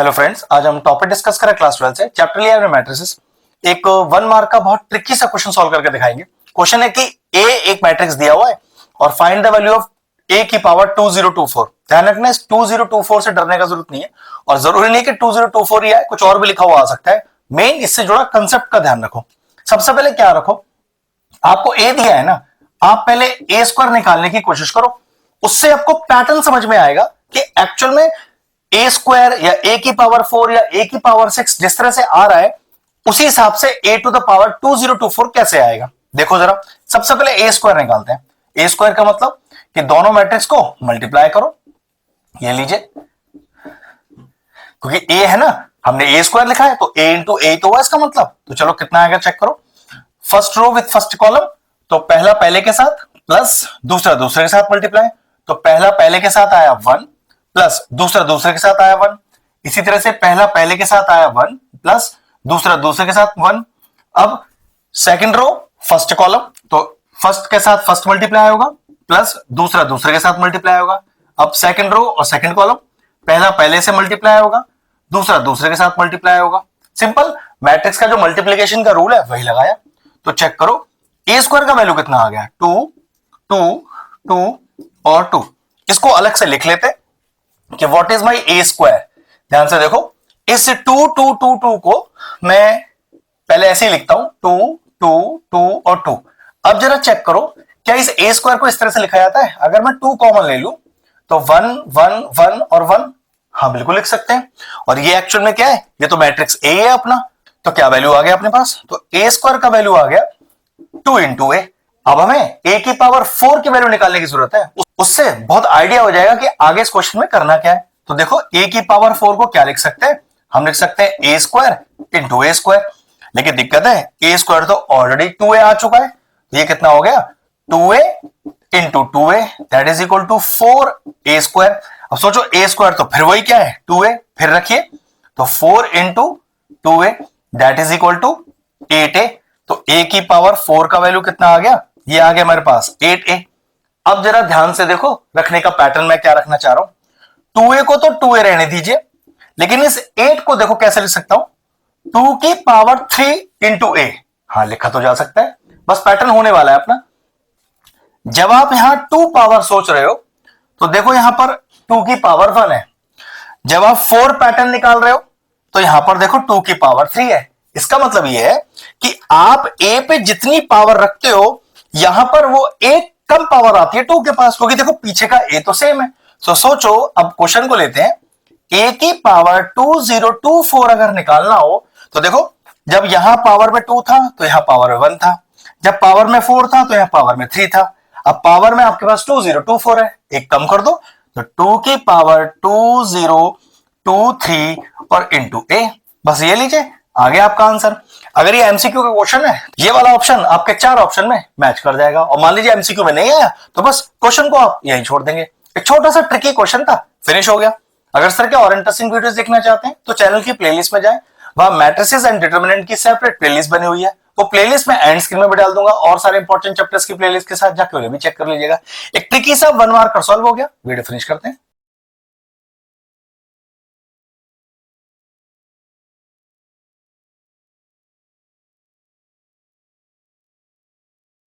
Hello friends, आज हम topic discuss करें क्लास 12 से चैप्टर लिया है मैट्रिसेस। एक 1 मार्क का बहुत ट्रिकी सा क्वेश्चन सॉल्व करके दिखाएंगे। क्वेश्चन है कि ए एक मैट्रिक्स दिया हुआ है और फाइंड द वैल्यू ऑफ ए की पावर 2024। ध्यान रखना, इस 2024 से डरने का जरूरत नहीं है और जरूरी नहीं कि 2024 ही आए, कुछ और भी लिखा हुआ आ सकता है। मेन इससे जुड़ा कंसेप्ट का ध्यान रखो। सबसे पहले क्या रखो, आपको ए दिया है ना, आप पहले ए स्क्वायर निकालने की कोशिश करो, उससे आपको पैटर्न समझ में आएगा कि एक्चुअल में ए स्क्वायर या ए की पावर 4 या ए की पावर 6 जिस तरह से आ रहा है उसी हिसाब से ए टू द पावर 2024 कैसे आएगा। देखो जरा, सबसे पहले ए स्क्वायर निकालते हैं। ए स्क्वायर का मतलब कि दोनों मैट्रिक्स को मल्टीप्लाई करो, ये लीजिए, क्योंकि ए है ना, हमने ए स्क्वायर लिखा है तो ए इंटू ए तो हुआ इसका मतलब। तो चलो कितना आएगा चेक करो। First row with first column, तो पहला पहले के साथ प्लस दूसरा दूसरे के साथ मल्टीप्लाई, तो पहला पहले के साथ आया 1 प्लस दूसरा दूसरे के साथ आया 1। इसी तरह से पहला पहले के साथ आया 1 प्लस दूसरा दूसरे के साथ 1। अब सेकंड रो फर्स्ट कॉलम, तो फर्स्ट के साथ फर्स्ट मल्टीप्लाई होगा प्लस दूसरा दूसरे के साथ मल्टीप्लाई होगा। अब सेकंड रो और सेकंड कॉलम, पहला पहले से मल्टीप्लाई होगा, दूसरा दूसरे के साथ मल्टीप्लाई होगा। सिंपल मैट्रिक्स का जो मल्टीप्लीकेशन का रूल है वही लगाया। तो चेक करो ए स्क्वायर का वैल्यू कितना आ गया, 2 2 2 और 2। इसको अलग से लिख लेते कि what is my A square. ध्यान से देखो, इस 2 2 2 2 को मैं पहले ऐसे ही लिखता हूं, 2 2 2 और 2। अब जरा चेक करो, क्या इस ए स्क्वायर को इस तरह से लिखा जाता है? अगर मैं 2 कॉमन ले लूं तो 1 1 1 और 1, हाँ बिल्कुल लिख सकते हैं। और ये एक्चुअल में क्या है, ये तो मैट्रिक्स ए है अपना। तो क्या वैल्यू आ गया अपने पास, तो ए स्क्वायर का वैल्यू आ गया 2 इंटू ए। अब हमें ए की पावर 4 की वैल्यू निकालने की जरूरत है, उससे बहुत आइडिया हो जाएगा कि आगे इस क्वेश्चन में करना क्या है। तो देखो ए की पावर 4 को क्या लिख सकते हैं, हम लिख सकते हैं ए स्क्वायर इंटू ए स्क्वायर। लेकिन दिक्कत है, ए स्क्वायर तो ऑलरेडी 2a आ चुका है, तो ये कितना हो गया 2a into 2a that is equal to 4a square. अब सोचो ए स्क्वायर तो फिर वही क्या है 2a, फिर रखिए तो 4 into 2a that is equal to 8a। तो a की पावर 4 का वैल्यू कितना आ गया, ये आ गया मेरे पास 8a। अब जरा ध्यान से देखो, रखने का पैटर्न मैं क्या रखना चाह रहा हूं। 2a को तो 2a रहने दीजिए, लेकिन इस 8 को देखो कैसे लिख सकता हूं, 2 की पावर 3 इंटू a। हाँ लिखा तो जा सकता है, बस पैटर्न होने वाला है अपना। जब आप यहां 2 पावर सोच रहे हो तो देखो यहां पर 2 की पावर 1 है। जब आप 4 पैटर्न निकाल रहे हो तो यहां पर देखो 2 की पावर 3 है। इसका मतलब यह है कि आप a पे जितनी पावर रखते हो यहां पर वो एक कम पावर आती है 2 के पास, क्योंकि देखो पीछे का a तो सेम है। तो सोचो, अब क्वेश्चन को लेते हैं, a की पावर 2024 अगर निकालना हो तो देखो, जब यहां पावर में 2 था तो यहां पावर में 1 था, जब पावर में 4 था तो यहां पावर में 3 था। अब पावर में आपके पास 2024 है, एक कम कर दो तो 2 की पावर 2023 और इंटू a। बस ये लीजिए, आ गया आपका आंसर। अगर ये एमसीक्यू का क्वेश्चन है, ये वाला ऑप्शन आपके 4 ऑप्शन में मैच कर जाएगा। और मान लीजिए एमसीक्यू में नहीं आया तो बस क्वेश्चन को आप यहीं छोड़ देंगे। एक छोटा सा ट्रिकी क्वेश्चन था, फिनिश हो गया। अगर सर के और इंटरेस्टिंग वीडियोस देखना चाहते हैं तो चैनल की प्लेलिस्ट में जाएं, वहां मैट्रिसेस एंड डिटरमिनेंट की सेपरेट प्लेलिस्ट बनी हुई है। वो प्लेलिस्ट में एंड स्क्रीन में भी डाल दूंगा और सारे इंपॉर्टेंट चैप्टर्स की प्लेलिस्ट के साथ जाकर भी चेक कर लीजिएगा। एक ट्रिकी सा 1 मार्क सॉल्व हो गया। वीडियो फिनिश करते हैं।